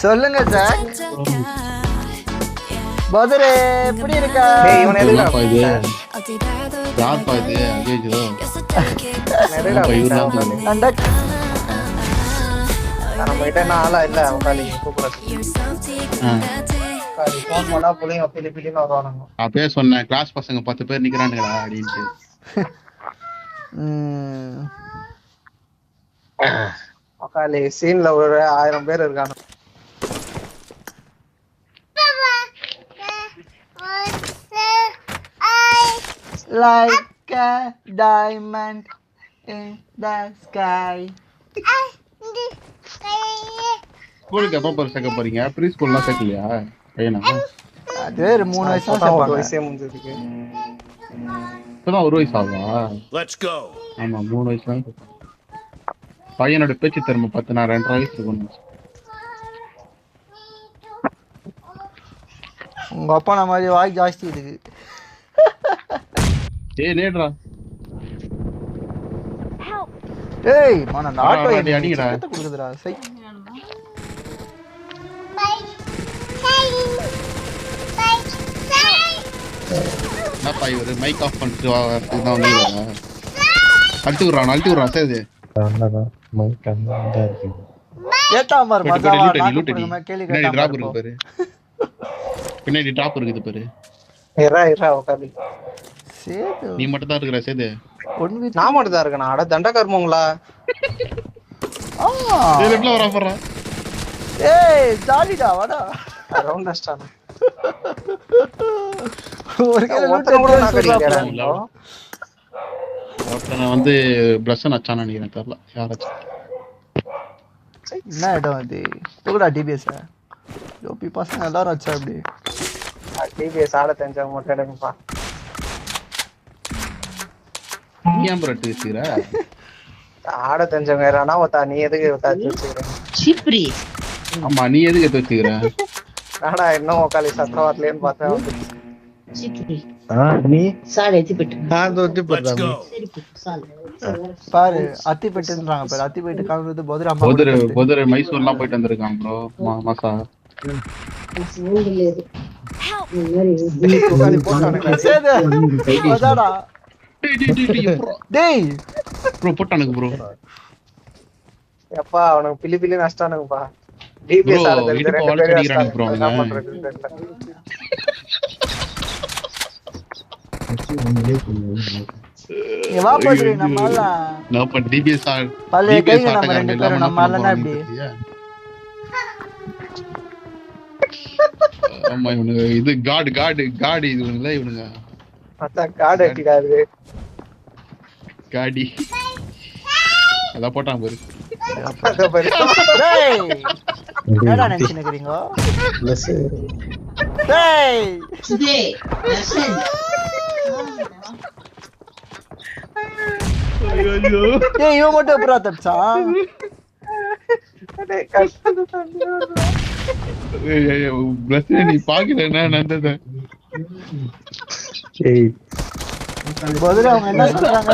சொல்லுங்க சார். பதுரே எப்படி இருக்கா? இவன் எதுக்கு நம்ம கிட்ட என்ன ஆளா இல்ல உட்காந்து அப்பயே சொன்னேன் கிளாஸ் பசங்க 10 பேர் நிக்கிறானுங்கடா அப்படின்ட்டு. உட்காந்து சீன்ல ஒரு 1000 பேர் இருக்கானு. Like a diamond in the sky. ஸ்கூலுக்கு எப்போ சேர்க்க போறீங்க? ப்ரீ ஸ்கூல்லாம் சேர்க்கலையா பையனா? அது 3 வயசா சேர்ப்பாங்க. வயசே முடிஞ்சதுக்கு இப்பதான் 1 வயசு ஆகுதா? ஆமா 3 வயசு தான். பையனோட பேச்சு திறமை பார்த்து நான் 2.5 வயசு இருக்கணும். உங்க அப்பா நம்ம மாதிரி வாய் ஜாஸ்தி இருக்கு. ஏய் நேட்ரா. ஏய் மன நாட்டோ அடிங்கடா. குடுக்குதுடா. சை. என்னப்பா இவரு மைக் ஆஃப் பண்ணிட்டு இதான் வந்தீங்களா? அழுத்தி விடுறான் சேது. மைக் அந்த இருக்கு. ஏத்தா மார் மச்சான் கேளு கேளு டிராப் இருக்கு பாரு. பின்னாடி டிராப் இருக்குது பாரு. இரா உட்காந்து. சேது நீ மட்டும் தான் இருக்கற சேது. நான் மட்டும் தான் இருக்கேன். அட தண்ட கர்மங்களா. ஏய் லெஃப்ட்ல வரா போறா. ஏய் ஜாலிடா வாடா. ரவுண்ட் அஸ்டான. ஒரு கேல லூட் கூட நான் கடிக்கிறேன். நான் வந்து பிரஷன் அச்சான நினைக்கிறேன் தெரியல யாராச்சு. என்ன இடம் அது? போடா டிபிஎஸ். யோபி பசங்க எல்லாரும் அச்சா அப்படி. டிபிஎஸ் ஆட தெரிஞ்சவங்க மட்டும் எடுங்கப்பா. நீ ஏன் ப்ரோ பேசுற? ஆட தெரிஞ்சவங்க யாரானா ஒத்தா நீ எதுக்கு ஒத்தா வச்சுக்கிற? சிப்ரி. ஆமா நீ எதுக்கு வச்சுக்கிற? நாடா இன்னும் உக்காலி சத்தவாட்லேன்னு பார்த்தா சிப்ரி. நீ சாலை எத்திப்பட்டு. தோத்தி போறா. பாரு அத்திப்பட்டுன்றாங்க பாரு. அத்திப்பட்டு காணுது பதுரை அம்மா. பதுரை மைசூர்லாம் போயிட்டு வந்திருக்கான் ப்ரோ மாசா. உக்காலி போட்டானுங்க. சேது அதாடா. டேய் ப்ரோ போட்டானுங்க ப்ரோ. எப்பா அவனுக்கு பிலி பிலி நஷ்டானுங்கப்பா. டிபிஎஸ் ஆட தெரிஞ்ச ரெண்டு பேர் அடிக்கிறாங்க ப்ரோ. என்ன பண்றது தெரியல. நீ வா பதுரை நம்மால. நான் பட் டிபிஎஸ் பல்லே கைங்க நம்ம ரெண்டு பேரும் நம்மாலனா அப்படி. ஆமா இவனுங்க இது காட் இதுல இவனுங்க. அத காட் அடிக்காது. காடி. அத போட்டான் பாரு. அத பாரு. டேய் என்னடா நினைச்சினீங்க? பிளஸ். டேய் டேய் லெசன். ஐயோ டேய் இவன் மட்டும் எப்பறா தப்சான்? டேய் கஷ்டம் தம்பி. ஏய் பிளஸ் நீ பாக்கல என்ன நடந்தது? ஏய் பதுரை அவங்க என்ன சொல்றாங்க?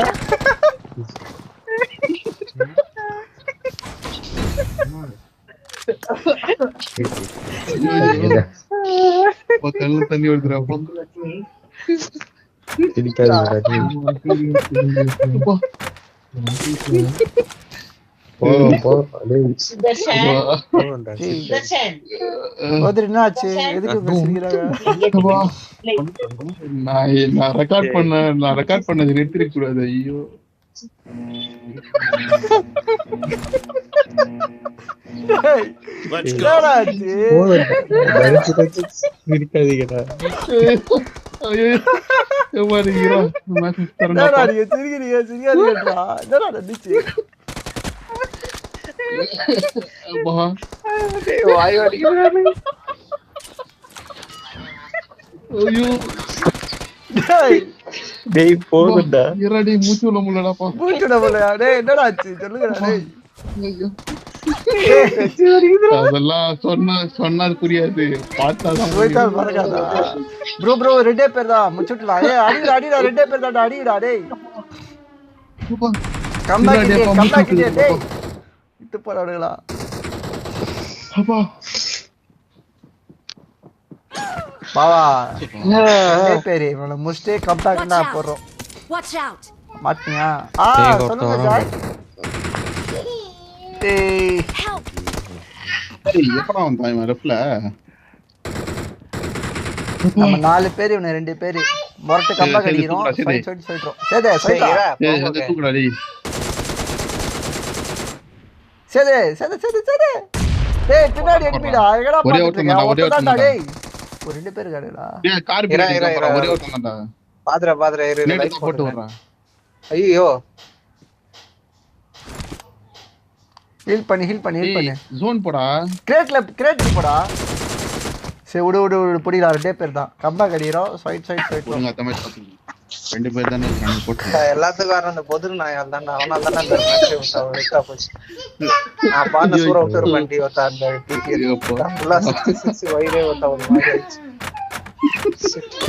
கல்ல தண்ணி வருதுடா. பதுரை என்ன ஆச்சு? எதுக்கு பேசுறீங்க? நான் ரெக்கார்ட் பண்ணது நிறுத்திட கூடாது. ஐயோ இருக்காதீங்கடா. வாய் அடிக்கிறானே. டேய் போடுடா. இரடி மூச்சு விட முடியலடாப்பா. மூச்சுட போலயா? டேய் என்னடா ஆச்சு சொல்லுங்கடா டேய். அதெல்லாம் சொன்னா புரியாது. பார்த்தாதான் போய்தான் மறக்காதா? ப்ரோ ரெண்டே பேர் தான் முச்சுட்டலாம். ஏய் அடிடா ரெண்டே பேர் தான் அடிடா டேய். கம்பேக் டேய். இது போறாடுங்களா? அப்பா பாவா இதே பேரு இவனை முடிச்சுட்டு கம்பேக் தான் போடுறோம். மாட்டியா சொல்லுங்க ஜாய். எப்படா வந்தான் இவன் லெஃப்ட்ல? நம்ம 4 பேர் இவனை 2 பேர் மொரட்டு கம்பேக் அடிக்கிறோம். சொல்லிட்டோம் சேதே சரிடா தூக்குடா டேய். சேதே சேதே சேதே சேதே டேய் பின்னாடி அடிப்பிடா. எங்கடா போறீங்க? டேய் ஒரு 2 பேர் காடடா. டேய் கார் பின்னாடி ஒரே ஒருத்தன் தான்டா. பாத்ரா இரு லைட் போட்டு வர்றா. ஐயோ ஹீல் பண்ணி ஜோன் போடா. கிரேட்ல போடா. சரி விடு புடிடா. 2 பேர் தான் கம்பேக் அடிக்கிறோம். சைட் போடுங்க அத மாதிரி பாத்துங்க. 2 பேர் தானே இருக்காங்க போட்டு. எல்லாத்துக்கும் காரணம் அந்த பொதுரு நாயால் தான்டா. அவனால தானே அந்த மேட்ச் விட்டா போச்சு. நான் பாந்த சூர விட்டு வண்டி வந்தா அந்த டிபிஎல் ஃபுல்லா 66 வைரே வந்தா ஒரு மாதிரி ஆயிடுச்சு.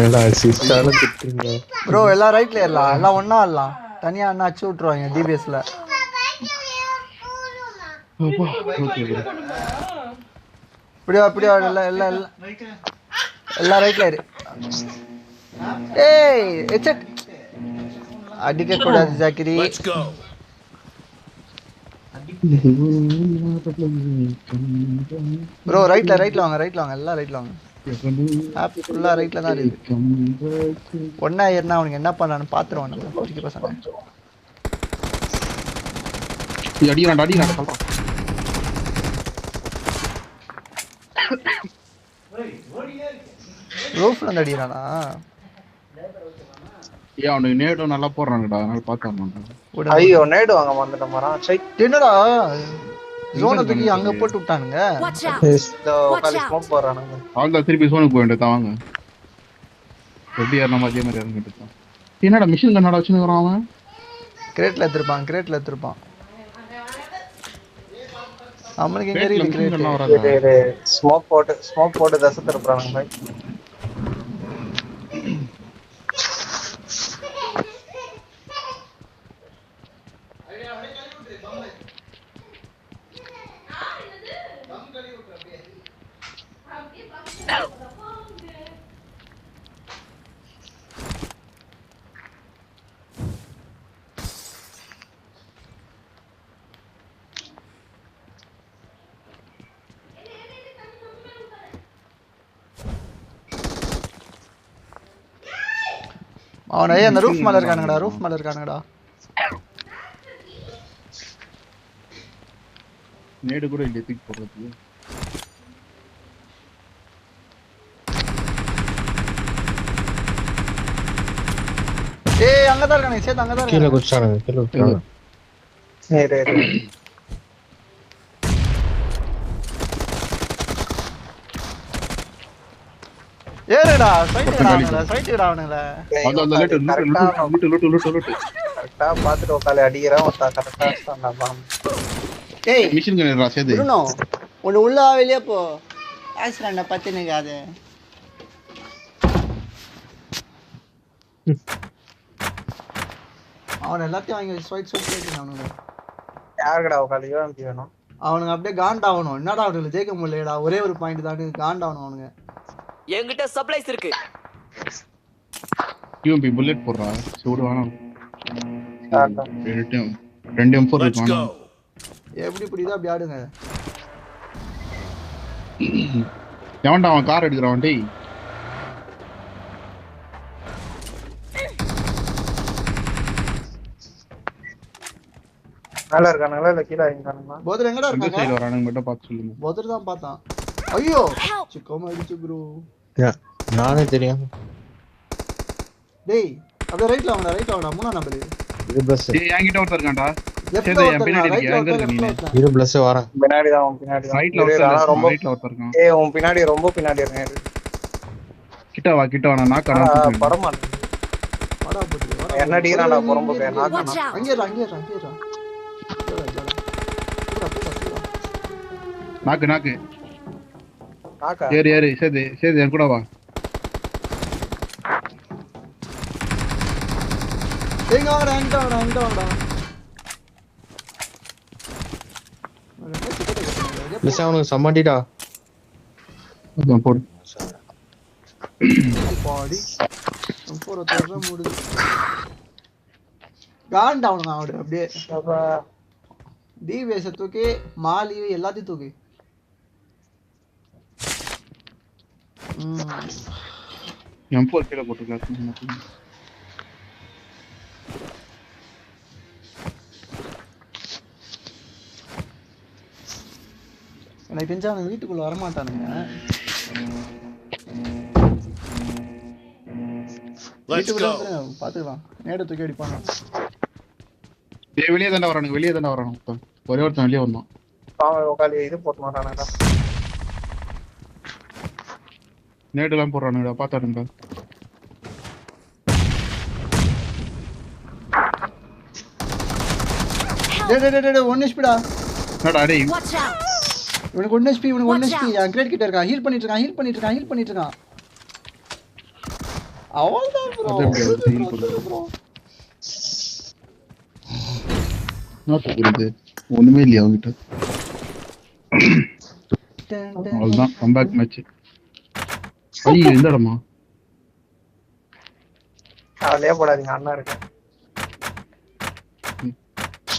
ஏடா சிஸ்டால திட்டுங்க ப்ரோ. எல்லாம் ரைட்ல ஏறலாம். எல்லாம் ஒண்ணா ஆடலாம். தனியா அண்ணா அடிச்சு விட்டுருவாங்க டிபிஎஸ்ல. அப்படியே எல்லாம் ரைட்ல இரு. ஏய் ஹெட்செட் அடிக்க கூடாது ஜாக்கிரி. ப்ரோ ரைட்ல வாங்க. எல்லாம் ரைட்ல வாங்க. ஆப் ஃபுல்லா ரைட்ல தான் இருக்கு. ஒண்ணா ஏறினா அவனுக்கு என்ன பண்ணான்னு பாத்துருவான். நம்ம பொறுக்கி பசங்க அடிக்கிறான் சொல்றான். ரூஃப்ல இருந்து அடிக்கிறானா? ஏன் அவனுக்கு நேடும் நல்லா போடுறாங்கடா. அதனால பாத்துறேன். ஐயோ நேடு வாங்க வந்துட்ட மரம். சை என்னடா ஜோனை தூக்கி அங்க போட்டு விட்டானுங்க. காலி ஸ்மோக் போறானுங்க. அவள்தான் திருப்பி சோனுக்கு போக வேண்டியதான். வாங்க எப்படி ஏறணும் அதே மாதிரி இறங்கிட்டு இருக்கான். என்னடா மிஷின் கண்ணாட வச்சுன்னு அவன் கிரேட்ல எடுத்திருப்பான். நம்மளுக்கு எங்க இருக்கு கிரேட்? ஸ்மோக் போட்டு தசை திருப்புறானுங்க பாய். அவனே அந்த ரூஃப் மேல இருக்கானுங்கடா. நேடு கூட இல்ல தூக்கி போடுறது. ஏய் அங்கதான் இருக்கானே. சேது அங்கதான் கீழ இருக்கானே. குச்சானுங்க. சரி ஏறுடா சைடுடா அவனுங்கள. அந்த லூட் கரெக்டா பாத்துட்டு உட்காந்து அடிக்கிறான். கரெக்டா ஸ்டாண்ட். ஏய் மிஷின் கண்ணா சேது ப்ரூனோ ஒன்னு உள்ள வெளிய போ. ஆஸ்ராண்ட பத்தினங்க அது. அவன் எல்லாத்தையும் வாங்கி ஸ்வைட் சொல்லிட்டு அவனுங்க. யாருக்கடா உட்காந்து யூஎம்பி வேணும்? அவனுங்க அப்படியே காண்டாவணும். என்னடா அவனுங்க ஜெயிக்க முடியலடா. ஒரே ஒரு பாயிண்ட் தான் காண்டாவணும் அவனுங்க. என்கிட்ட சப்ளைஸ் இருக்கு. யூஎம்பி புல்லட் போடுறா. சூடு வேணும். 2 M4 இருக்கு. எப்படி புடிதா அப்படி ஆடுங்க. எவன்டா அவன் கார் எடுக்கறான் டேய். நல்லா இருக்கானுங்களா இல்ல கீழ இறங்கிட்டானுங்களா? போதர் எங்கடா இந்த இருக்காங்க? சைடு வரானுங்க மட்டும் பார்த்து சொல்லுங்க. போதர் தான் பார்த்தான். ஐயோ சிக்கமா அடிச்சு ப்ரோ. நானே தெரியும். டேய் அப்படியே ரைட்ல வாங்கடா. 3 நம்பர். இது பஸ். டேய் என்கிட்ட ஒருத்தர் இருக்கான்டா. லெஃப்ட்ல சேது ஒருத்தர் பின்னாடி ரைட்ல எங்க ஒருத்தர் இருக்க நீ? லெஃப்ட்ல. இது பஸ் வரேன். பின்னாடி தான் ரைட்ல ரொம்ப ஒருத்தர் இருக்கான். ஏய் உன் பின்னாடி ரொம்ப பின்னாடி இருங்க. கிட்ட வா நான் நாக்கறா. படமா வாடா போடு. வாடா. என்ன அடிக்கிறான்டா பொறம்புக்கு நாக்கறா. அங்க இரு. நாக்கு நாக்கா. ஏறு சேது என் கூட வா. எங்க வாங்கடா. ப்ளஸ் அவனுக்கு சமாண்டிடா. அதான் போடு. பாடி போற தர மூடுது காண்ட் டவுன் ஆவுது அப்படியே டிவிஎஸ் தூக்கி மாலி எல்லாத்தையும் தூக்கி M4 கீழ போட்டுக்கலாம். எனக்கு தெரிஞ்சா அவன் வீட்டுக்குள்ள வரமாட்டானுங்க. வீட்டுக்குள்ள பாத்துக்கலாம். நேடு தூக்கி அடிப்பாங்க. வெளியே தானே வரானுங்க. ஒரே ஒருத்தன் வெளியே வந்தான். உக்காலி இது போட்டு மாட்டானுடா. நேடுலாம் போடுறானுடா பாத்தாருங்க. டேய் 1 HP டா. என்னடா டேய். இவனுக்கு 1 HP என் கிரேட் கிட்ட இருக்கான். ஹீல் பண்ணிட்டு இருக்கான். அவ்வளவுதான் ப்ரோ. ஒண்ணுமே இல்லையா அவங்கிட்ட. அவ்வளவுதான் கம்பேக் மேட்ச். ஐயோ இந்த இடமா அவளே போடாதீங்க அண்ணா இருக்கு.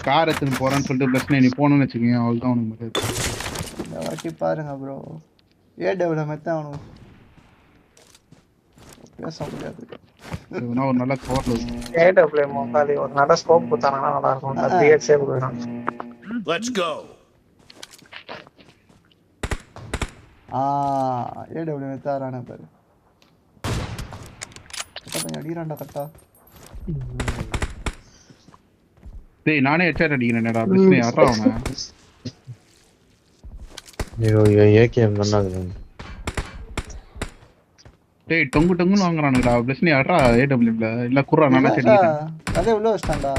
கார் எடுத்துன்னு போறான்னு சொல்லிட்டு பிரச்சனை நீ போகணும்னு வச்சுக்கோங்க அவ்வளவுதான் உனக்கு மரியாதை. இந்த வாட்டி பாருங்க ப்ரோ AWM தான் அவனுக்கு பேச முடியாது. ஒரு நல்ல கவர்ல AWM உக்காலி ஒரு நல்ல ஸ்கோப் கொடுத்தாங்கன்னா நல்லா இருக்கும். அந்த 3x கொடுக்குறான். Let's go. AWM தாரானே பாரு. கொஞ்சம் அடிறான்டா கட்டா. டேய் நானே ஹெட்ஷாட் அடிக்கிறேன்டா பிரச்சனை யாரா அவன். ஐயோ AKM பண்ணாத. டேய் டொங்குன்னு வாங்குறானுடா பிரச்சனை யாரா AWMல இல்ல குறா நானே அடிக்கிறேன். அதே உள்ள வச்சான்டா.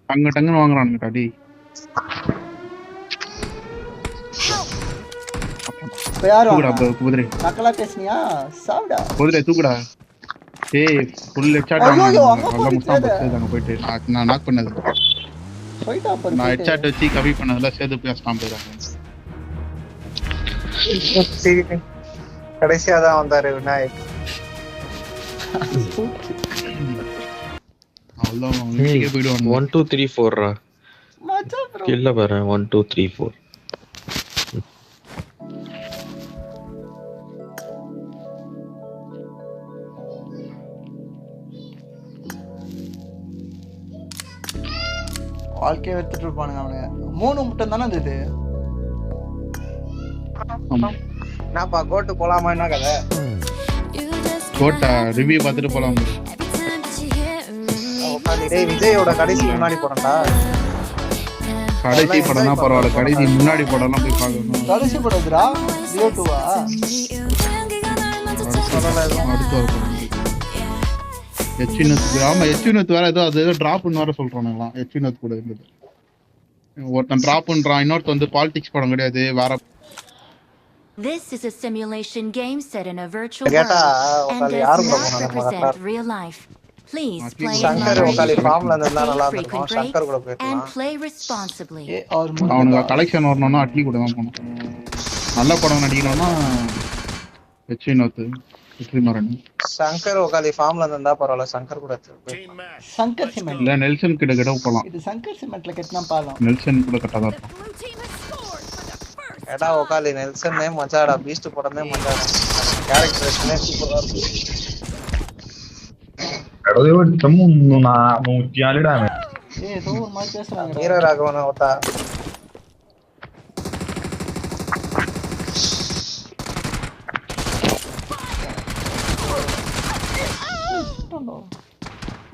டங்குன்னு வாங்குறானுடா டேய். இப்ப யாரு தூக்குடா குதிரை. நக்கலா பேசுனியா சாவுடா. குதிரை தூக்குடா. ஏய் ஃபுல் ஹெட்ஷாட் அங்க முஸ்தாபா சேதாங்க போயிட்டு நான் நாக் பண்ணது. போய்டா பாரு. நான் ஹெட்ஷாட் வச்சு கவி பண்ணதுல சேது போய் ஸ்டாம்ப் போயிராங்க. கடைசியா தான் வந்தாரு விநாயக். அவ்வளவுதான் வீட்டுக்கே போயிடுவாங்க. 1 2 3 4 ரா. மச்சான் ப்ரோ. கில்ல பாரு 1 2 3 4. வாழ்க்கையை எடுத்துட்டு இருப்பானுங்க அவனுங்க. 3 மட்டும் தானே இருந்தது. ஆமா என்னப்பா கோட்டு போலாமா என்ன கதை? கோட்டா ரிவ்யூ பார்த்துட்டு போலாம். டேய் விஜயோட கடைசி முன்னாடி போறேன்டா. கடைசி படம்னா பரவாயில்ல, கடைசி முன்னாடி படம்லாம் போய் பார்க்கணும். கடைசி படம்டா லியோ 2வா? அடுத்து வர படம் எச்சினத். ஆமா எச்சினத் வேற ஏதோ அது ஏதோ டிராப்னு வேற சொல்றானுங்களாம். எச்சினத் கூட இருந்தது. ஒருத்தன் டிராப் பண்றான், இன்னொருத்தன் வந்து பாலிடிக்ஸ் படம் கிடையாது வேற. This is a simulation game set in a virtual world கேட்டா and உக்காலி does யாரும் not போறாங்க represent real life. Please play in Shankar உக்காலி moderation, ஃபார்ம்ல இருந்தா நல்லா take இருக்கும். frequent சங்கர் கூட breaks, and போயிடலாம். play responsibly. அவனுக்கு கலெக்ஷன் வரணும்னா அட்லி கூட தான் போகணும். நல்ல படம் நடிக்கணும்னா எச்சினத் வெற்றிமாறன். சங்கர் உக்காலி ஃபார்ம்ல இருந்தா பரவாயில்ல. சங்கர் கூட Team match. சங்கர் சிமெண்ட். இல்ல நெல்சன் கிட்ட போலாம். இது சங்கர் சிமெண்ட்ல கட்டினா பாலம். நெல்சன் கூட கட்டாதான் இருக்கும். ஏடா உக்காலி நெல்சன் நேம் மச்சாடா. பீஸ்ட் படமே மச்சாடா. கேரக்டரேஷனே சூப்பரா இருக்கு. ஏதோ ஒரு மாதிரி பேசுறாங்க. வீரராகவன ஓட்டா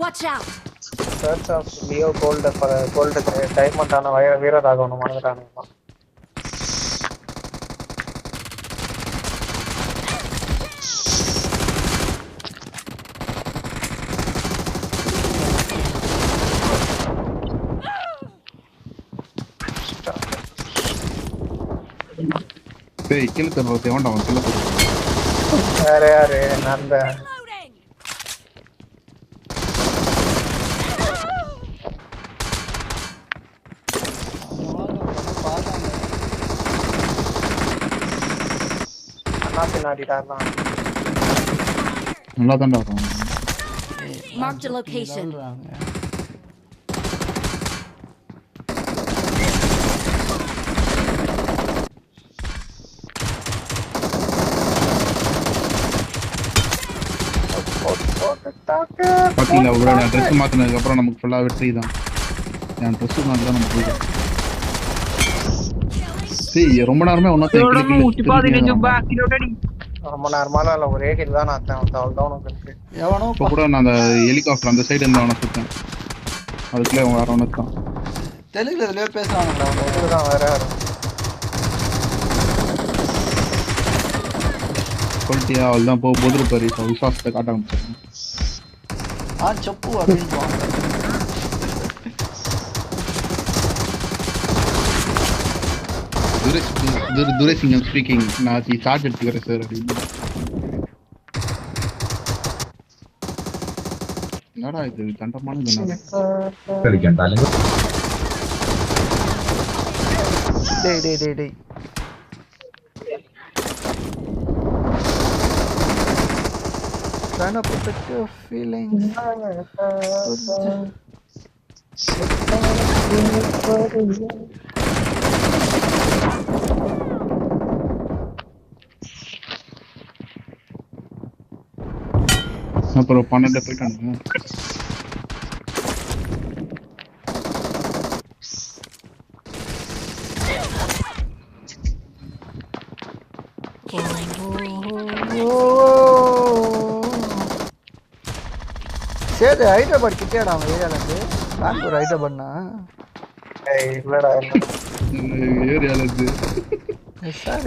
Watch out! Search of Leo gold டைமண்டான வீரராகவன மறந்துட்டானுங்க. டேய் கில் தரறது எவன்டா அவன் கில் தரறது? வேற யாரு நந்த பின்னாடிட்டாருலாம். நல்லா தான்டா வரும். Marked a location. பாத்தீங்களா bro, நான் ட்ரெஸ் மாத்தினதுக்கு அப்புறம் நமக்கு ஃபுல்லா வெற்றி தான். என் ட்ரெஸ் மாத்தினா நமக்கு போயிடும். சரி ரொம்ப நேரமே ஒண்ணா ரொம்ப நேரமால இல்ல, ஒரே கில் தான் நான் அவ்வளவுதான் உனக்கு இருக்கு. எவனோ இப்போ கூட நான் அந்த ஹெலிகாப்டர் அந்த சைடு இருந்து அவனை சுத்தேன். அதுக்குள்ளே வேற ஒன்று தான். தெலுங்குல இதுலயே பேசுறாங்கடா அவங்க. இதுதான் வேற யாரும் குவாலிட்டியா அவள் தான் போதுரு பாரு. இப்போ விசுவாசத்தை காட்ட ஆரம்பிச்சிருக்கேன். செப்பு அப்படின்னு துரைசிங்கம் ஸ்பீக்கிங். நான் சார்ஜ் எடுத்துக்கிறேன் சார் அப்படின்னு. என்னடா இது தண்டமான டேய் trying to protect your feelings. அப்புறம் 12 போயிட்டானுங்க. சரி ஹைதராபாத் கிட்டேடா அவன் ஏரியாலேருந்து. பெங்களூர் ஹைதராபாத்னா இல்லடா ஏரியால இருந்து எஸ் சார்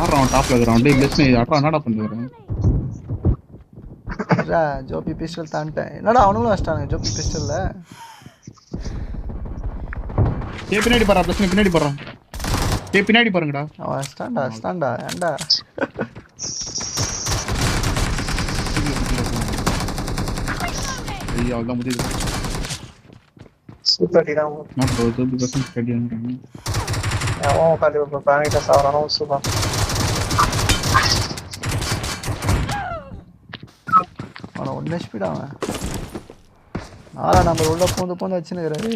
ஆடுறான் டாப்ல இருக்கிறான். டேய் பெஸ்ட் நீ அட்ரா என்னடா பண்ணுறேன். ஜோபி பிஸ்டல் தான்ட்டேன். என்னடா அவனுங்களும் வச்சிட்டானுங்க ஜோபி பிஸ்டல்ல. பின்னாடி பாரு பிரச்சனை, பின்னாடி பாறான். பின்னாடி பாருங்கடா. அவன் ஸ்டாண்டா ஏண்டா ஐயா அதான் முடியுது. Super theta. நான் ப்ரோ 2% ஸ்டடி ஆனேன். அவன் காலி ஒரு பானிட்ட சாவறானோ சூப்பர். அவன் 1 HP டா அவன். ஆளா நம்ம உள்ள பூந்து வச்சுனுக்குறாரு.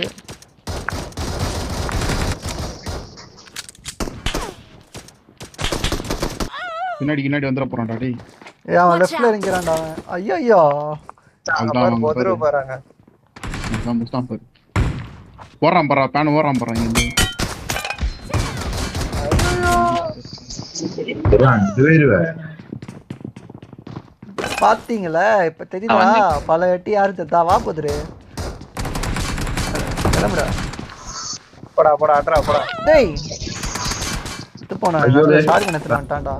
பின்னாடி வந்துற போறான்டா டேய். அவன் லெஃப்ட்ல இறங்கறான்டா அவன். ஐயோ அப்புறம் போதுரு போறாங்க. நான் முஸ்தான் பாரு. ஓடுறான் பாறா, பேன் ஓடுறான் பாறா இங்க. பாத்தீங்களா இப்ப தெரியுதா பல வெட்டி யாரு தத்தா. வா போதுரு கிளம்புடா. போடா அட்ரா போடா. டேய் இது போனா ஷாட் கனத்துல வந்துட்டான்டா.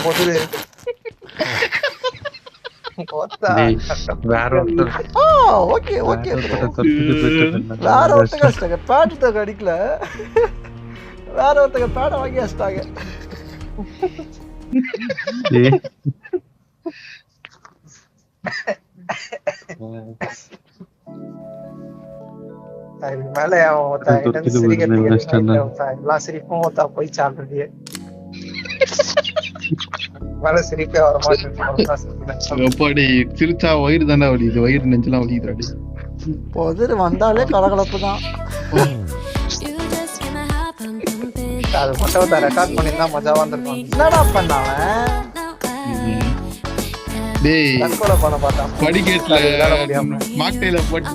போதுரு வேற ஓகே வேற ஒருத்தங்க அடிச்சிட்டாங்க. பேட் தக்க அடிக்கல, வேற ஒருத்தங்க பேட வாங்கி அடிச்சிட்டாங்க. மேல எல்லாம் சிரிப்பும் ஒத்தா போய் சாடுறது. மேல சிரிப்பே வர மாட்டேன். சிரிச்சா வயிறு தானே வலிக்குது, வயிறு நெஞ்செல்லாம் வலிக்குதுடாடி. போது வந்தாலே கலகலப்பு தான். அது மட்டும் ரெக்கார்ட் பண்ணிருந்தா மஜாவா இருந்திருக்கும். என்னடா பண்ணாவன் படிக்கட்டுல மாக்டைல போட்டு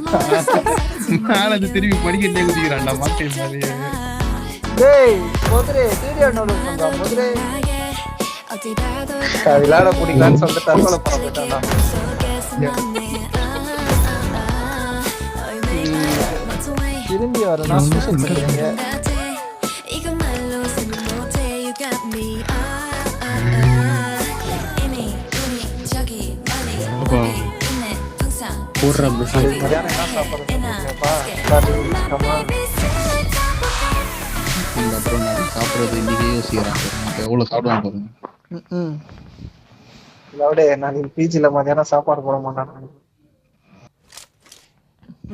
மேல திரும்பி படிக்கட்டே குதிக்கிறான்டா மாக்டைல் மேலே. டேய் போதுரே வீடியோ டவுன்லோட் பண்றா போதுரே. விளையாட பிடிக்கலான்னு சொல்லிட்டு தற்கொலை பண்ண போயிட்டான்டா. திரும்பி வரணும் ஸ்பெஷல் பண்ணுறீங்க. சாப்பிடுறது இன்னைக்கே யோசிக்கிறான். எவ்வளவு சாப்பிடுவான் பாருங்க. நான் பிஜில மதியானம் சாப்பாடு போட மாட்டான்.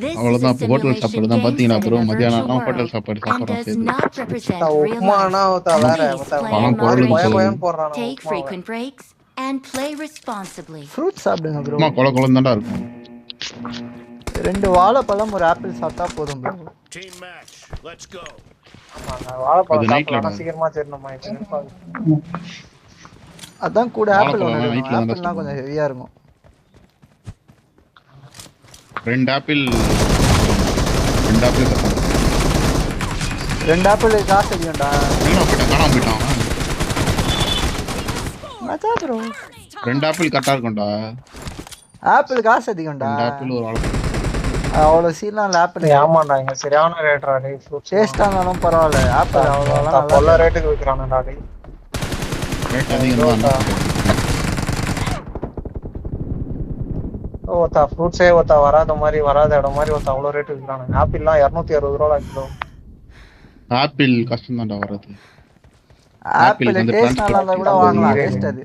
This is a அவ்வளவுதான் இப்போ ஹோட்டல் simulation சாப்பாடு தான் game பாத்தீங்கன்னா set in ப்ரோ a மத்தியானம் virtual ஹோட்டல் world சாப்பாடு and சாப்பிட்றோம் does சேர்த்து not represent real life. உப்புமானா வேற Please play பணம் in குரல் கொய moderation, கொயன்னு போடுறான் take உப்புமாவை. frequent breaks, and play responsibly. Fruit சாப்பிடுங்க ப்ரோ. சும்மா கொல கொலம் தான்டா இருக்கும் 2 வாழைப்பழம் ஒரு ஆப்பிள் சாப்பிட்டா போதும் bro. Team match. Let's go. ஆமாங்க, வாழைப்பழம் அது nightல சாப்பிடலாம் தான். சீக்கிரமா சேரணுமா இப்போ. அதான் கூட ஆப்பிள் வாழைப்பழம் ஒன்று நைட்ல எடுக்கணும். தான் ஆப்பிள்னா கொஞ்சம் ஹெவியா இருக்கும். 2 ஆப்பிள் கட்டணும் 2 ஆப்பிள் காசு அதிகம்டா. எங்க போயிட்டான் காணாம போயிட்டான் மச்சா ப்ரோ. 2 ஆப்பிள் கரெக்டா இருக்கும்டா ஆப்பிள் காசு அதிகம்டா. 2 ஆப்பிள் ஒரு வாழைப்பழம் அவ்வளோ சீலாம் இல்லை ஆப்பிள். ஆமாண்டா இங்க சரியான ரேட்ரா டே ஃப்ரூட்ஸ். டேஸ்டா இருந்தாலும் பரவாயில்ல. ஆப்பிள் அவ்வளோலாம் நல்லா கொள்ள ரேட்டுக்கு விற்கிறானுடா டே. ரேட் அதிகம் தான் ஒருத்தா ஃப்ரூட்ஸே ஒருத்தா வராத இடம் மாதிரி ஒருத்தா அவ்வளோ ரேட்டு விற்கிறானுங்க. ஆப்பிள்லாம் 260 ரூபா கிலோ. ஆப்பிள் கஷ்டம் தான்டா வர்றது ஆப்பிள் டேஸ்ட் நல்லா இருந்தா கூட வாங்கலாம். டேஸ்ட் அது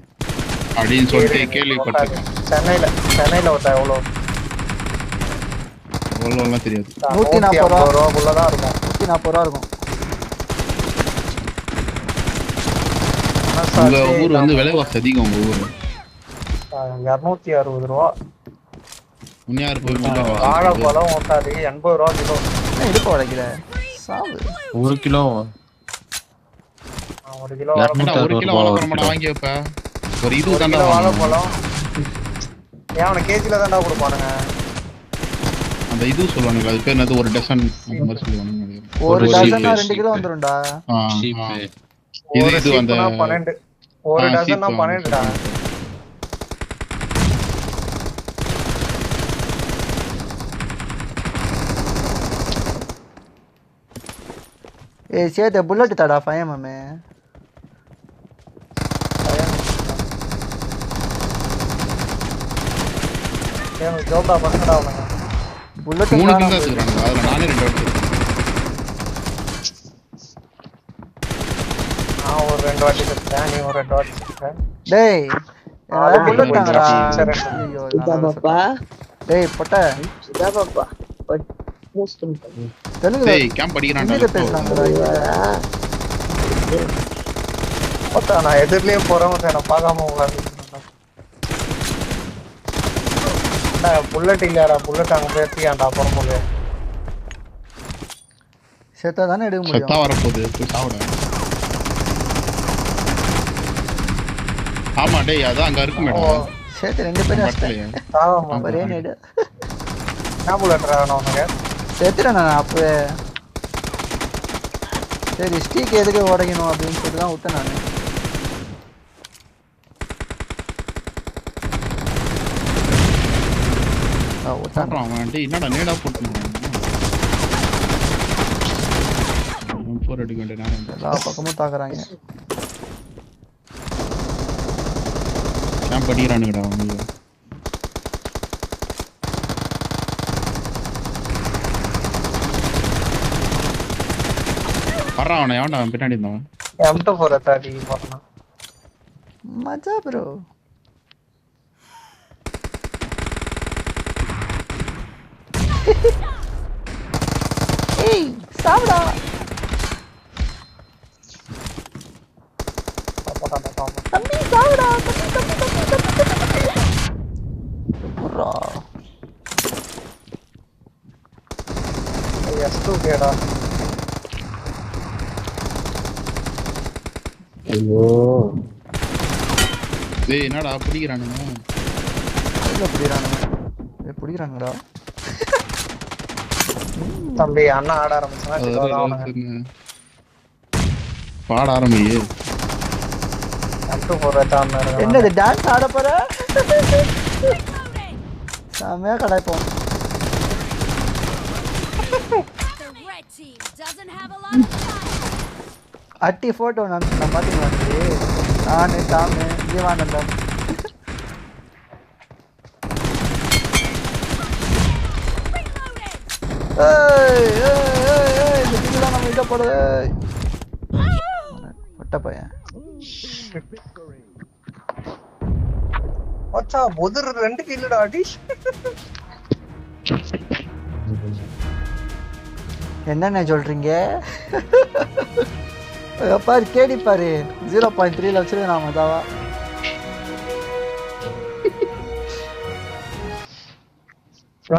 அப்படின்னு சொல்லிட்டு கேள்விப்பட்டிருக்கேன் சென்னையில ஒருத்தா எவ்வளோ அவ்வளோலாம் தெரியாது 140 ரூபாக்குள்ளதான் இருக்கும். 140 ரூபா இருக்கும். உங்க ஊர் வந்து விலைவாசி அதிகம் உங்க ஊர் 260 ரூபா. முன்னியார் போய் வாழைப்பழம் ஒட்டாது 80 ரூபா கிலோ. இடுப்பு உடைக்கிற சாவு. 1 கிலோ 1 கிலோ 1 கிலோ வாழைப்பழம் மட்டும் வாங்கி வைப்ப ஒரு இது தாண்டா வாழைப்பழம் ஏன் அவனை கேஜில தாண்டா கொடுப்பானுங்க. அந்த இது சொல்லுவானுங்க அது பேர் என்னது ஒரு டசன் அந்த மாதிரி சொல்லுவானுங்க ஒரு டசன்னா 2 கிலோ வந்துரும்டா. இது அந்த 12 ஒரு டசன்னா 12டா. ஏய் சேத புல்லட் தாடா 5mm. ஏன் ஜோப்டா பண்ணடா அவனுங்க. புல்லட் 3 கிலோ தான் எடுத்துறானுங்க அதுல நானே 2 எடுத்துறேன். நான் ஒரு 2 வாட்டி செத்தேன், நீ ஒரு 2 வாட்டி செத்த. டேய் புல்லட் தாங்கடா. சரி. ஐயோ இதா பாப்பா டேய் பொட்ட இதா பாப்பா மூஸ்ட் தெலுங்குல டேய் கேம்ப் அடிக்கறான்டா ஹிந்தில பேசுறாங்கடா. ஒருத்தா நான் எதிரிலேயே போறவன் என்ன பார்க்காம உங்களால புல்லட் இல்லையாடா. புல்லட் அங்க பேசியாண்டா போகும்போது சேத்தா தானே எடுக்க முடியும். செத்தா வரப்போகுது போய் சாவுடா. ஆமா டேய் அதான் அங்க இருக்கு மேடம் சேத்து 2 பேரும் பட்டலையா தாவமா ஒரே நேடு. என்ன புல்லட்ரா அவனுங்க. சேத்துறேன் நான் அப்பவே. சரி ஸ்டீக் எதுக்கு உடைக்கணும் அப்படின்னு சொல்லிட்டு தான் விட்டேன் நான். போடுறான் அவன் டேய் என்னடா நேடா போட்டுருக்கான் 4 அடிக்க வேண்டிய நேரம் எல்லா பக்கமும் தாக்குறாங்க. கேம்ப் அடிக்கிறானுங்கடா அவங்க வர்றான் அவனை எவன்டா அவன் பின்னாடி இருந்தவன் M24 தாடி போறான். மஜா ப்ரோ. ஏய் சாவுடா. தம்பி சாவுடா. தம்பி. புறா. S2 கேடா. ஐயோ டேய் என்னடா பிடிக்கிறானுங்க எங்க பிடிறானுங்க? ஏய் பிடிறானுங்கடா. தம்பி அண்ணா ஆட ஆரம்பிச்சான். பாட ஆரம்பியே M24 தான் என்னது டான்ஸ் ஆட போற? சாமையா கடாய்ப்போம். அட்டி போட்டோ நான் பாத்தீங்களா? நானு தாமு ஜீவானந்தம். நம்ம இட போட பட்ட பையன் மச்சா முதர் 2 கில்லடா அடி. என்னென்ன சொல்றீங்க? பாரு கேடி பாரு 0.3 வச்சிருக்கேன் நான் மதாவா.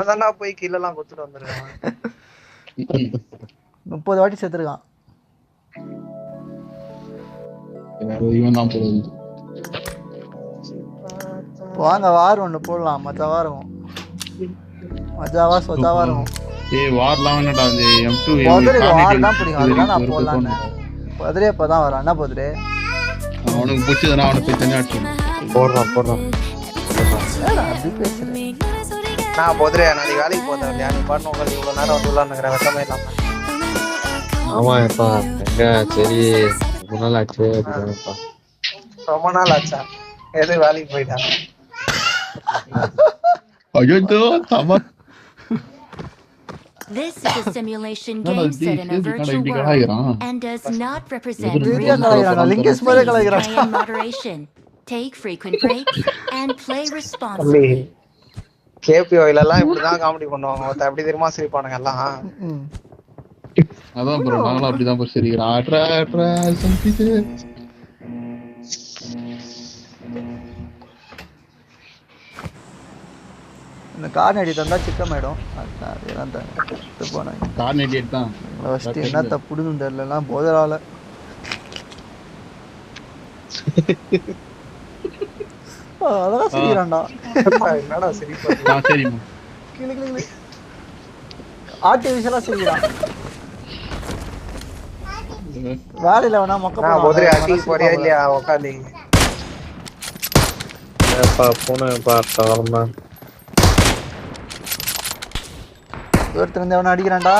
தானே போய் கீழெல்லாம் கொடுத்துட்டு வந்துருக்கான். 30 வாட்டி செத்துருக்கான். இவன் தான் போடுது. வாங்க வார் ஒன்று போடலாம். மஜாவா இருக்கும். மஜாவா சொஜாவா இருக்கும். வார்லாம் என்னடா அந்த M2 போதரே வார் தான் பிடிக்கும். அதுதான் நான் போடலான்னு. போதரே இப்பதான் வரான். என்ன போதரே? அவனுக்கு பிடிச்சதுனா அவனை போய் தனியா அடிச்சு போடுறான். அப்படி பேசுறேன். நான் போதுரே நாளைக்கு வேலைக்கு போதேன் இல்லையா? நீ பாட்டு உங்களுக்கு இவ்வளோ நேரம் வந்து விளாண்டுங்கிற வெட்டமே இல்லாம. ஆமாப்பா எங்க சரி ரொம்ப நாள் ஆச்சு அப்படின்னுப்பா. ரொம்ப நாள் ஆச்சா? எது வேலைக்கு போயிட்டாங்க? ஐயோ தமா. This is a simulation game set in a virtual world and does not represent real life. Play in moderation, take frequent breaks, and play responsibly. KPOல எல்லாம் இப்படிதான் காமெடி பண்ணுவாங்க. ஒருத்த எப்படி தெரியுமா சிரிப்பானுங்க எல்லாம். அதான் ப்ரோ நாங்களும் அப்படிதான் ப்ரோ சிரிக்கிறோம். ஆட்ரா ஆட்ரா சம்பிது. இந்த கார் நடி தந்தா சிக்கம் ஆயிடும். அதெல்லாம் தான் போனாங்க. கார் நடி தான் ஃபர்ஸ்ட் என்ன தப்புடுன்னு தெரியல போதரால. அதெல்லாம் சிரிக்கிறான்டா. என்னடா சிரிப்பா? சரிம்மா கிளி கிளி கிளி ஆர்டிஃபிஷியலா சிரிக்கிறான். வேலையில வேணா மொக்க போதுரே அடி போறியா இல்லையா? உட்காந்து போன பார்த்தாலும்மா ஒருத்தர் இருந்து அவனை அடிக்கிறான்டா.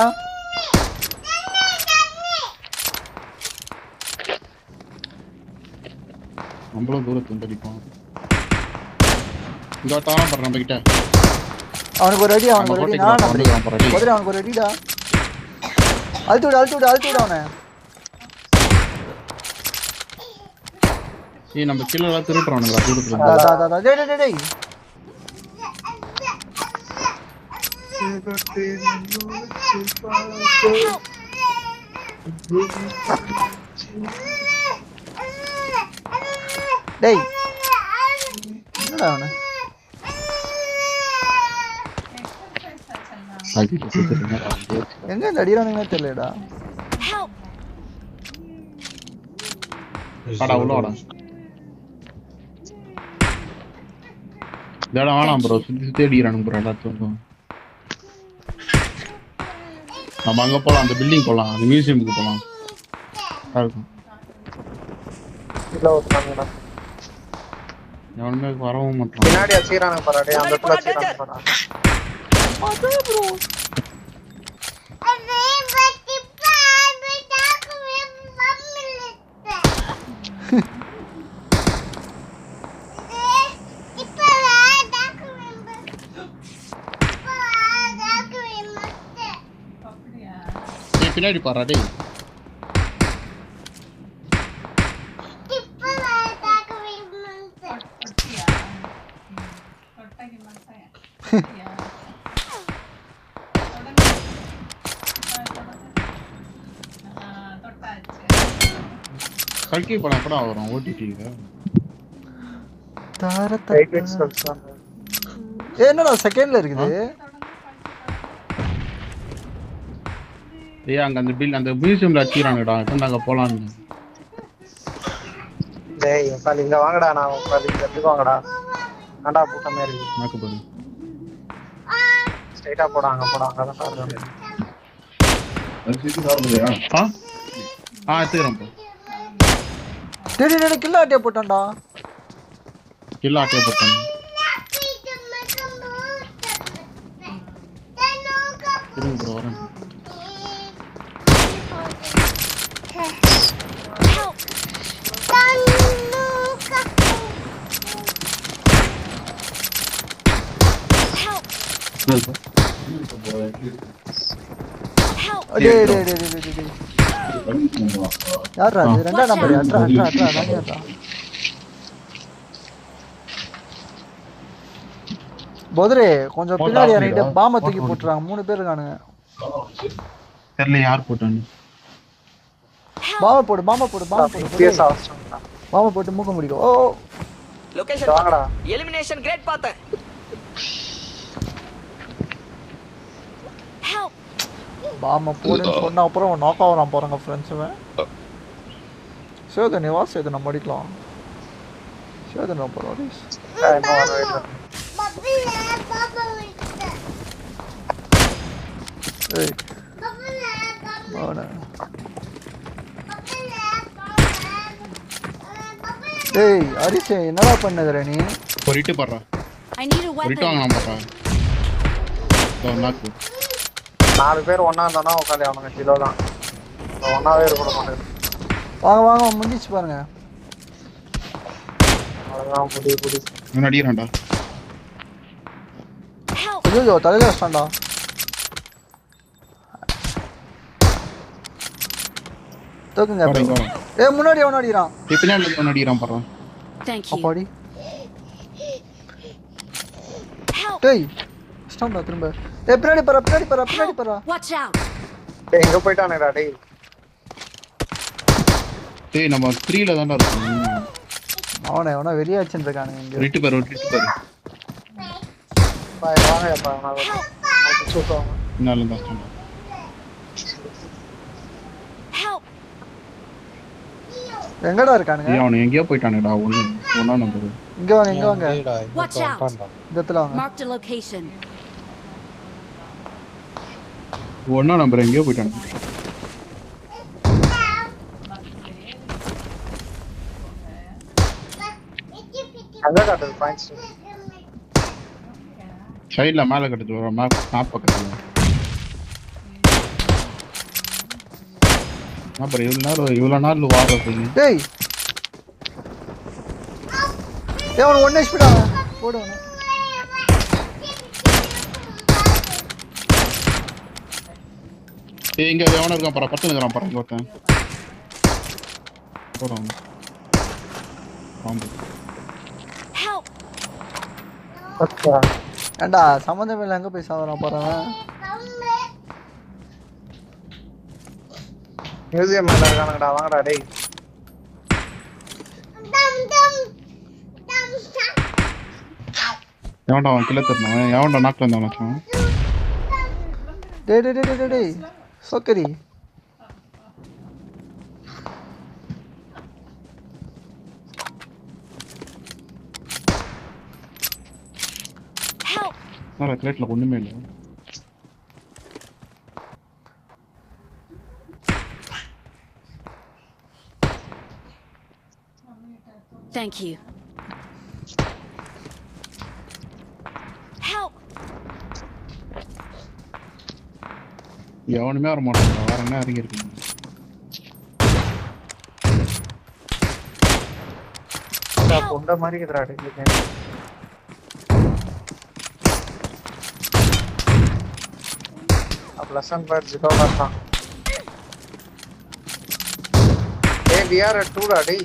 நம்மளும் தூரத்துல அடிப்போம். இந்த தானா பண்ற நம்ம கிட்ட. அவனுக்கு ஒரு அடி. அவனுக்கு ஒரு அடி. நான் போதுரே அவனுக்கு ஒரு அடிடா. அழுத்து விடு அவனை. நம்ம கீழ எல்லாம் திருடுறானுங்களா தூரத்துல. டேய் டேய் என்னடா அவன? எங்க இந்த அடிறானுங்கன்னே தெரியலடா. வாடா உள்ள வாடா. இதடா வேணாம் ப்ரோ சுத்தி அடிக்கிறானுங்க ப்ரோ எல்லாத்துக்கும். நம்ம அங்க போலாம். அந்த பில்டிங் போலாம். அந்த மியூசியமுக்கு போலாம். இருக்கும் இல்ல ஒருத்தங்கடா. எவனுமே வரவும் மாட்டான். பின்னாடி அடிச்சானே பாருடா. அந்த இடத்துல அடிச்சானே பாருடா. பாத்து ப்ரோ. பின்னாடி பாறா டேய். கல்கி படம் எப்படா வரும் ஓடிடில? என்னடா செகண்ட்ல இருக்குது? ஏய் அங்க அந்த பில் அந்த மியூசியம்ல அடிச்சாங்கடா. அங்க போலாம்னு. டேய் உட்காந்து இங்க வாங்கடா. நான் உட்காந்து இங்க எடுத்து வாங்கடா. ஆண்டா கூட்டமே இருக்கு. நாக்கு போடு. ஸ்ட்ரைட்டா போடா. அங்க போடா. அங்க தான் சாப்பிடுறாங்க. எடுத்துக்கிறேன் போ. டேய் கில்ல ஆட்டியா போட்டான்டா. கில்ல ஆட்டியா போட்டான். இருங்க ப்ரோ வரேன். யாரா இது? ரெண்டாம் நம்பர். அட்ரா. போதரே கொஞ்சம் பின்னாடி இறங்கிட்டு பாம்பை தூக்கி போட்டுறாங்க. 3 பேர் இருக்கானுங்க. தெரியல யார் போட்டான்னு. பாம்பை போடு பாம்பை போடு பாம்பை போடு பிஎஸ் அவசரம் பாம்பை போட்டு மூக்க முடிக்கும். ஓ லொகேஷன் வாங்கடா. எலிமினேஷன் கிரேட் பார்த்தேன். பாம்பை போடுன்னு சொன்ன அப்புறம் நாக் ஆகிறான் பாருங்க ஃப்ரெண்ட்ஸுமே. சேதனே வா சேதனை மடிக்கலாம். சேதனை பரவாயில்ல. ஏய் ஏய் அரிசி என்னடா பண்ணதுற நீ? ஒரு இட்டு பாடுறா. I need a ஒரு இட்டு weapon. வாங்கலாம் பாடுறா. நாக்கு 4 பேர் ஒண்ணா இருந்தானா உட்காந்து அவனுங்க கிலோ தான் ஒன்னாவே இருக்க மாட்டேங்குது. வாங்க வாங்க முடிச்சு பாருங்க. அவ்வளவுதான் புடி இவன் அடிக்கிறான்டா. ஐயோ தலையில வச்சிட்டான்டா. தூக்குங்க. ஏய் முன்னாடி அவன் அடிக்கிறான். பின்னாடி இவன் அடிக்கிறான் பாடுறா. Thank you. அப்பாடி. டேய் ஸ்டாம்டா திரும்ப. ஏய் பின்னாடி பாரு. Watch out. எங்க போயிட்டானேடா டேய். டேய் நம்ம 3ல தான்டா இருக்கோம். அவனா வெளிய வச்சிட்டு இருக்கானே இங்க. ஒரு இட்டு பாரு. வாங்கப்பா நான் சூப்பர். பின்னால இருந்தா ஸ்டாம்டா. எங்கடா இருக்கானுங்க? ஏய் அவன் எங்கேயோ போயிட்டானேடா. ஒண்ணா நம்பர். இங்க வாங்க. Watch out. இந்த இடத்துல வாங்க. Marked a location. ஒண்ணா நம்பர் எங்கேயோ போயிட்டானே. அங்க காட்டுது பாயிண்ட்ஸ். சைடுல மேல கட்டுது. ஒரு மேப் பக்கத்துல. அப்புறம் இவ்வளவு நாள் வாடுறது. டேய் அவன் 1 HP டா. போடு அவன. ஏய் இங்க எவன இருக்கான் பாரு. பக்கத்துல இருக்கான் பாரு ஒருத்தன். போறான். பாம்பு. அச்சா ஏண்டா சம்பந்தம் இல்ல எங்க போய் சாவறான் பாறேன். மியூசியம் மேல இருக்கானுங்கடா. வாங்கடா டேய். எவன்டா அவன் கில்ல தரணும். எவன்டா நாக்ல இருந்தான். டேய் சொக்கரி. நான் கிரேட்ல ஒண்ணுமே இல்ல. Thank you. Help. எவனுமே வர மாட்டான். வேற என்ன இறங்கி இருக்கு. கொண்ட மாதிரி இருக்குடா டேய். லெசன் பர் ஜிகோ करता ए वी आर 2 டா டேய்.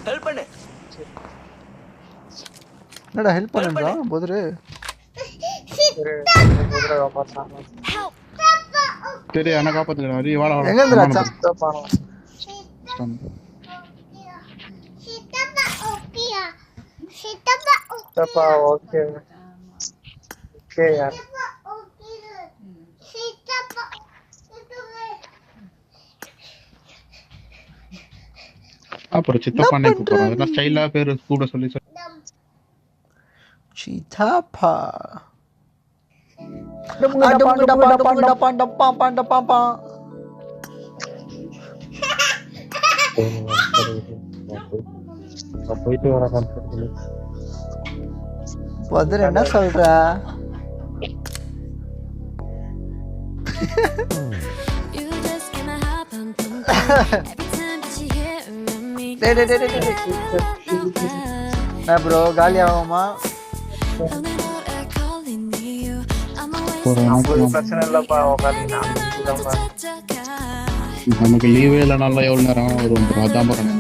ஹெல்ப் பண்ணு. என்னடா ஹெல்ப் பண்ணுடா போதுரு. போதுர வாப்பா. சரி انا காப்பாத்துறேன். அரி வாடா. எங்க இருந்து ராச்சா? Sitapa okay. Okay यार. அப்புறம் சித்தப்பானே கூப்பிடுறான். என்ன ஸ்டைலா பேர் கூட சொல்லி சித்தப்பா. போயிட்டு வர கம்ஃபர்டபிள். பதர் என்ன சொல்ற? நான் ப்ரோ காலி ஆகுமா? பிரச்சனை இல்லப்பா உட்காந்தீங்கன்னா நமக்கு லீவே இல்லைனால எவ்வளோ நேரம் வரும். அதான் பாருங்க.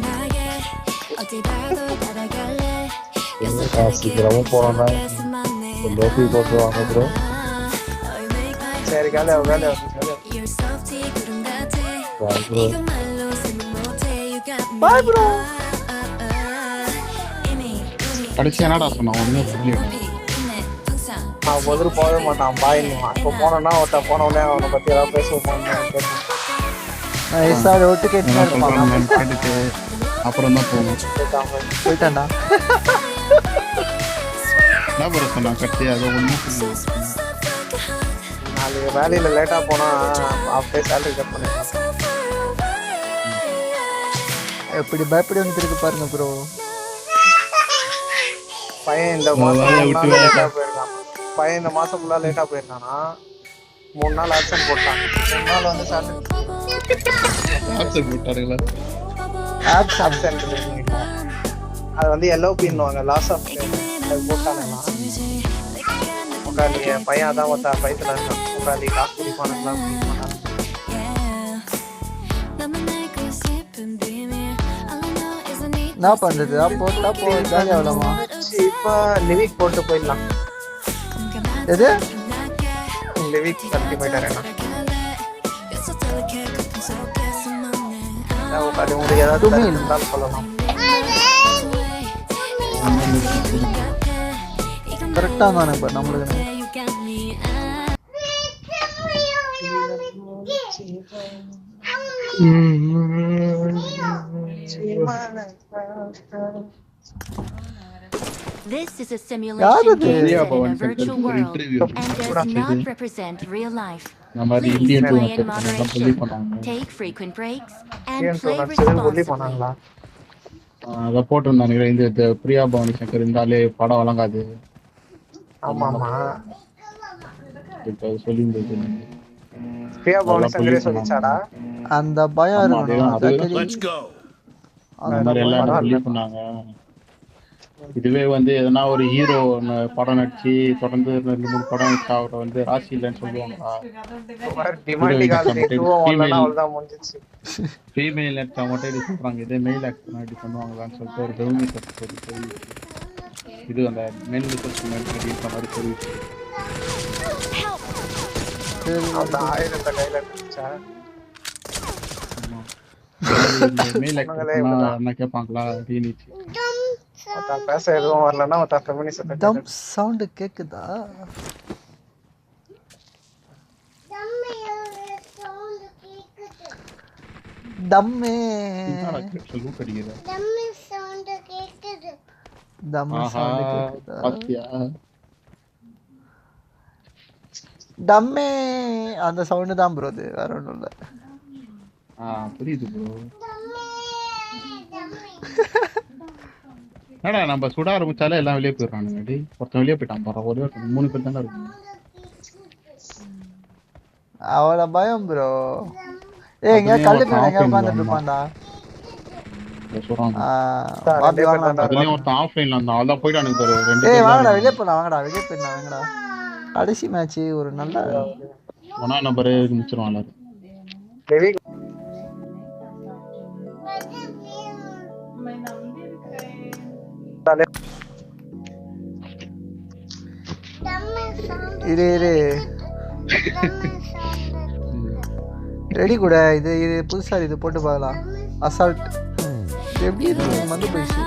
சீக்கிரமா போறோம்னா லோபி போட்டு வாங்க ப்ரோ. சரி காலையா ப்ரோ பாய் ப்ரோ. கடைசியா என்னடா சொன்னான் ஒண்ணுமே புரியல. நான் முதல்ல போகவே மாட்டான் பாயின்னுவான். இப்போ போனோன்னா ஒருத்தன் போன உடனே அவனை பத்தி ஏதாவது பேசுவோம். சார் ஒட்டு கேட்டு என்ன சொல்றாங்க கேட்டுட்டு அப்புறம் தான் போகணும். போயிட்டான்டா. என்ன ப்ரோ சொன்னான் கடைசியா அதை ஒன்றும் புரியல. நாளைக்கு வேலையில லேட்டா போனா அப்படியே சேலரி கட் பண்ணிடலாம். எப்படி பயப்படி வந்துட்டு இருக்கு பாருங்க ப்ரோ. பையன் இந்த மாசம் லேட்டா போயிருக்கான். பையன் இந்த மாசம் ஃபுல்லா லேட்டா போயிருக்கானா 3 நாள் ஆப்சன்ட் போட்டான். 3 நாள் வந்து சேலரி போட்டாருங்களா? ஆப்ஸ் ஆப்சன்ட் அது வந்து எல்ஓபின்னுவாங்க, லாஸ் ஆஃப் பே. அது போட்டானுங்களா உட்காந்து என் பையன் அதான் ஒருத்தா பயத்துல இருக்கான். உட்காந்து காசு குடிப்பானுங்களா என்ன பண்றது? போட்டா போய் அவ்வளோமா? இப்ப லிவிக் போட்டு போயிடலாம். எது லிவிக் தள்ளி போயிட்டாரேண்ணா. உங்களுக்கு ஏதாவது இருந்தாலும் சொல்லலாம். கரெக்டா தானே இப்போ நம்மளுக்கு. This is a simulation game Yeah, set in a but virtual world and does not represent real life. மாதிரி Please இந்தியன் play in சொல்லி moderation, பண்ணாங்க. take frequent breaks, and ஏன் play சொல்லி responsibly. பண்ணாங்களா? அதை போட்டிருந்தானுங்க இந்த பிரியா பவானி சங்கர் இருந்தாலே படம் வழங்காது. ஆமா ஆமா இப்போ சொல்லியிருந்தது. பிரியா பவானி சங்கரே சொல்லிச்சாடா? அந்த பயம் இருக்கணும். Let's go. அந்த மாதிரி எல்லாம் சொல்லி பண்ணாங்க. இதுவே வந்து எதனா ஒரு ஹீரோ படம் நடிச்சு தொடர்ந்து 2-3 படம் நடிச்சா அவரை வந்து ராசி இல்லைன்னு சொல்லுவாங்க. ஃபீமேல் நடிச்சா மட்டும் இது சொல்றாங்க, இதே மெயில் ஆக்டர் இப்படி பண்ணுவாங்களான்னு சொல்லிட்டு ஒரு கவர்மெண்ட் சொல்லி இது அந்த மெயில் ரிசர்ச் அப்படின்ற மாதிரி தெரிவிச்சு மெயில் ஆக்டர் என்ன கேட்பாங்களா அப்படின்னு பேச எதுவும் வரலன்னா டம் சவுண்ட் கேக்குதா? டம்மே லூட் அடிக்குது. டம் சவுண்ட் கேக்குதா? பாத்தியா டம்மே அந்த சவுண்ட் தான் ப்ரோ. அது வேற ஒண்ணும் இல்ல. புரியுது ப்ரோ. என்னடா நம்ம சுட ஆரம்பிச்சாலே எல்லாம் வெளியே போயிடுறானுங்க. ஒருத்தன் வெளியே போயிட்டான் பாரு. ஒரே 3 பேர் தானே இருக்கு. அவள பயம் ப்ரோ. எங்க கல்லு மேல எங்க உட்கார்ந்துட்டு இருப்பான்டா. பாபி வாங்கடா. அதுலயும் ஒருத்தன் ஆஃப்லைன்ல இருந்தான். அதான் போயிட்டானுங்க பாரு 2 பேர். வாங்கடா வெளியே போலாம். வாங்கடா வெளியே போயிடலாம். வாங்கடா கடைசி மேட்ச் ஒரு நல்ல ஒண்ணா நம்பரே முடிச்சிருவாங்க. இரு ரெடி கூட. இது புதுசா இது போட்டு பார்க்கலாம். அசால்ட் எப்படி வந்து போயிடுச்சு.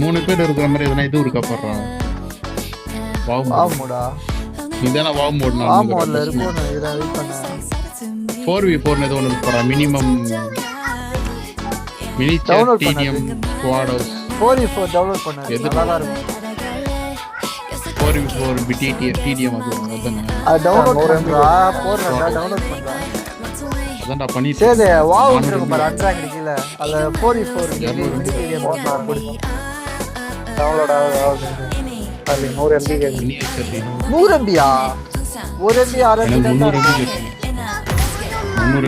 3 பேர் இருக்கிற மாதிரி எதனா இது இருக்கா பாடுறான். வாவ் மோடா. இதான வாவ் மோட். வாவ் மோட்ல இருக்கும். இத வெயிட் பண்ண 4v4 ஏதோ ஒன்னு போறா. Minimum miniature TDM squad house 4v4 download பண்ணு. நல்லா இருக்கும். 4v4 டிடிஎம் அது டவுன்லோட் பண்றா. போறடா டவுன்லோட் பண்றா. அதான்டா பண்ணி சரி வாவ் இருக்கு பாரு. அட்ராக்ட் கீழ அதுல 4v4 டிடிஎம் போட்டு டவுன்லோட் ஆகுது. அது 100 MB கேக்குது. 100 MB யா? 1 MB 6 MB 300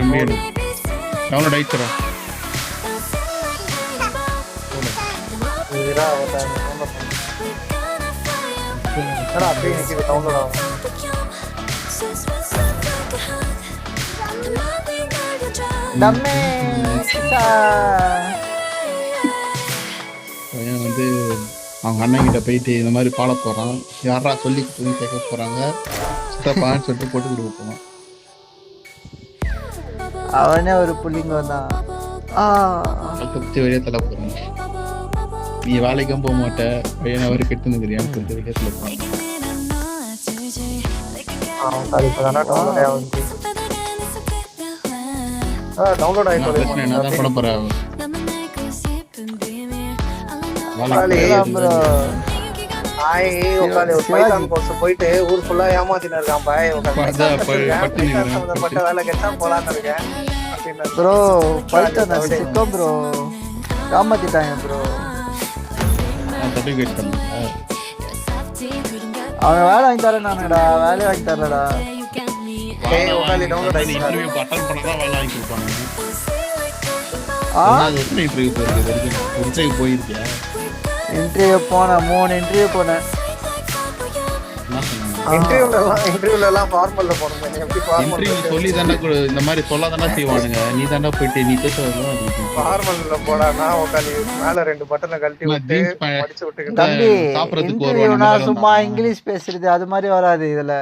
MB டவுன்லோட் ஆயிடுச்சுடா. இதுடா டவுன்லோட் பண்ணு. என்னடா அப்படியே நிக்குது டவுன்லோட் ஆகும். டம்மே பையன் வந்து அவங்க அண்ணன் கிட்ட போயிட்டு இந்த மாதிரி பாட போறான், யாரா சொல்லி கேட்க போறாங்க, சித்தப்பான்னு சொல்லிட்டு போட்டு கொடுக்க போறான். அவனே ஒரு புள்ளிங்க தான். வெளியே தள்ள போறான். நீ வேலைக்கும் போக மாட்ட, பையனை அவரு கெட்டு நிற்கிறியான்னு சொல்லிட்டு வெளியே தள்ள போறான். டவுன்லோட் ஆயிட்டு பிரச்சனை என்னதான் பண்ண போற? போயிட்டு ஊர் ஃபுல்லா ஏமாத்தின்னு இருக்கான் பாய். வேலை கெட்டா போலான்னு இருக்கேன் ப்ரோ. பைத்தன் சிக்கம் ப்ரோ, ஏமாத்திட்டாங்க ப்ரோ. சர்டிஃபிகேட் பண்ண அவன் வேலை வாங்கி தரேன் நானுடா, வேலையை வாங்கி தரலடா. இன்டர்வியூ அட்டெண்ட் பண்ணதான் வேலை வாங்கி கொடுப்பாங்க. எத்தனை இன்டர்வியூ போயிருக்கியா? இன்டர்வியூ போனேன், 3 இன்டர்வியூ போனேன். இன்டர்வியூல எல்லாம் ஃபார்மல்ல போறோம். எப்படி ஃபார்மல் சொல்லி தானே இந்த மாதிரி சொல்லாதானே செய்வானுங்க. நீ தானே போயிட்டு நீ ஃபார்மல்ல போடானா உட்காந்து மேல 2 பட்டனை கழட்டி விட்டு படிச்சு விட்டு தம்பி, இன்டர்வியூனா சும்மா இங்கிலீஷ் பேசுறது அது மாதிரி வராது. இதுல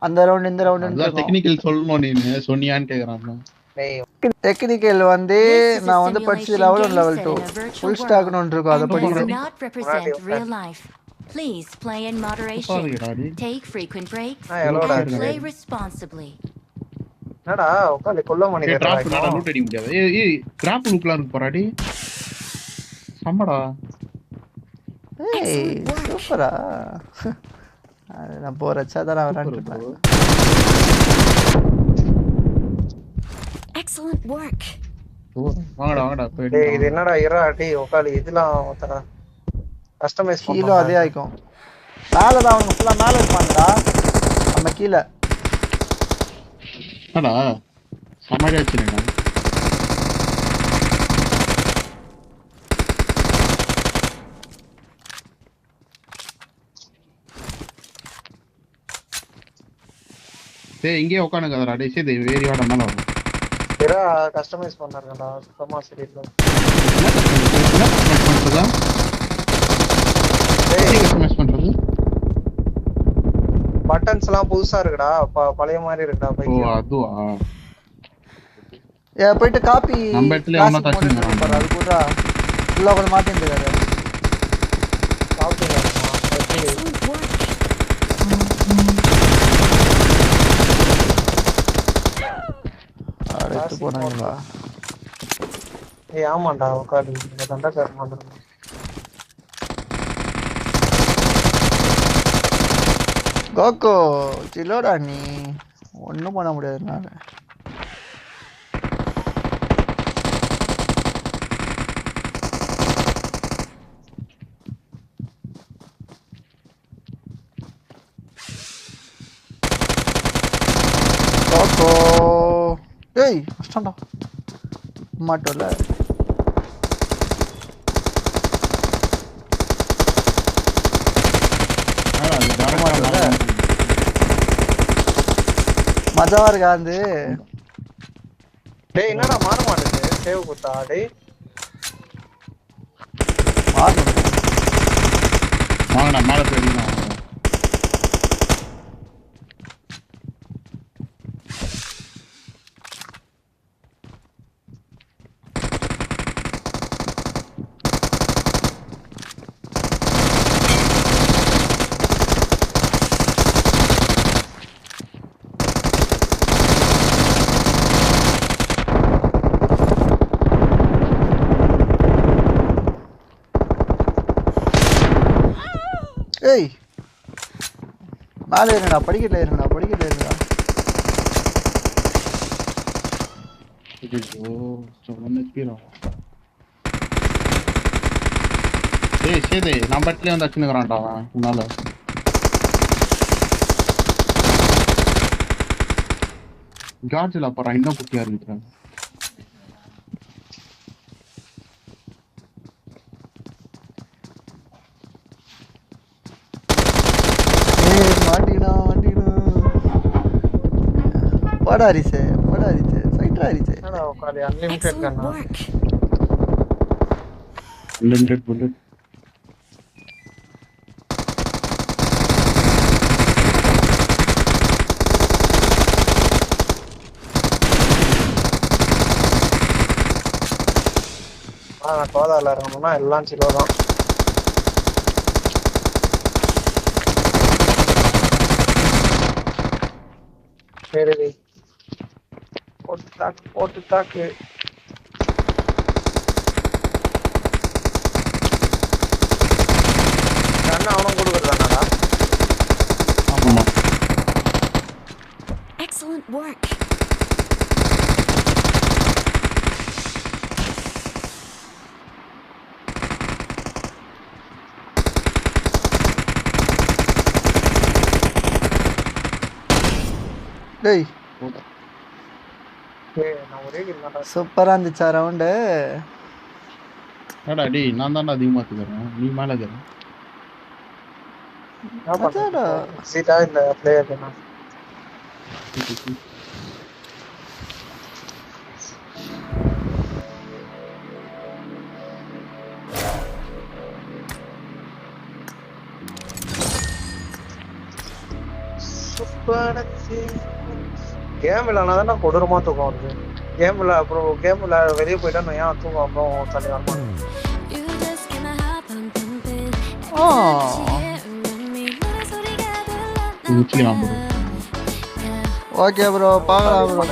அந்த ரவுண்ட் இந்த ரவுண்ட் டெக்னிக்கல் சொல்லணும். நீ சொன்னியான்னு கேக்குறாங்க. டெக்னிக்கல் வந்து நான் வந்து படிச்சது level 2 ஃபுல் ஸ்டாக்னு ஒன்று இருக்கும், அதை படிக்கணும். Please play in moderation. Take frequent breaks and play responsibly. என்னடா உட்கார்ந்து கொல்ல மணி டிராப் பண்ணா லூட் அடிக்க முடியாது. ஏய் டிராப் லூட்லாம் இருக்கு போறாடி. சம்மடா. ஏய் சூப்பரா. நான் போறச்சா தான் விளையாண்டுட்டேன். Excellent work. வாங்கடா போய். டேய் இது என்னடா இரா டேய் உட்கார்ந்து இதெல்லாம் ஒத்தடா கஸ்டமைஸ் பண்ணி கீழே அதே ஆயிக்கும். மேலே தான் அவங்க ஃபுல்லாக மேலே இருப்பாங்கடா, நம்ம கீழே. அடா சமாளியா வச்சிருக்கா. டேய் இங்கே உட்காருங்கடா. டேய் சரி வேரியோட மேல வா. இரா கஸ்டமைஸ் பண்ணாருடா சுத்தமா சரியில்லை. பட்டன்ஸ் எல்லாம் புதுசா இருக்குடா, பழைய மாதிரி இருக்குடா பைக். ஓ அதுவா? போயிட்டு காப்பி நம்ம இடத்துல அவன தச்சுறான் பாரு. அது கூட ஃபுல்லா கொஞ்சம் மாத்திட்டாரு. காப்பி அடுத்து போனாங்களா? ஏய் ஆமாண்டா உட்காரு, இந்த தண்டக்காரன் வந்துருங்க. கோகோ சில்லோடா, நீ ஒன்றும் பண்ண முடியாதுனால. கோகோ ஏய் கஷ்டம்டா மாட்டோல. மஜாவா இருக்கா வந்து? டேய் என்னடா மாற மாட்டேங்குது சேவ் குத்தா? டேய் மாறணும். வாங்கடா மேல போயிடலாம். ஏய் மேலே ஏறுடா, படிக்கட்டில் ஏறுடா, படிக்கட்டில் ஏறுடா. ஏய் சேதே நம்ம இடத்துல வந்து அச்சுனுக்குறான்டா அவன் முன்னால. கார்ஜில் அப்புறம் இன்னும் குட்டியா இருக்கிறான். படாரிசே படாரிசே சைட்ரா அரிசே. என்னடா உட்காரு அன்லிமிட்டட் கண்ணா. Unlimited bullet. கோதால இருக்கணும்னா எல்லாம் சிலோ தான். சரி போட்டு தாக்கு. அண்ணா அவனும் கொடுக்குறதானாடா? ஆமா. Excellent work. டேய் நான் ஒரே கில் தான்டா. சூப்பரா இருந்துச்சா ரவுண்டு? ஏடா டேய் நான் தான்டா அதிகமா தூக்குறேன், நீ மேல இருக்கிற. என்ன பண்றடா? சீட்டா இந்த பிளேயர் நான். கேம் விளையாடுனா கொடூரமா தூக்கம் வருது. கேம்ல அப்புறம் கேம்ல வெளியே போயிட்டா நான் ஏன் தூக்கம் அப்புறம் தள்ளி வரமாட்டேன். ஓகே ப்ரோ, பார்க்கலாம் ப்ரோ.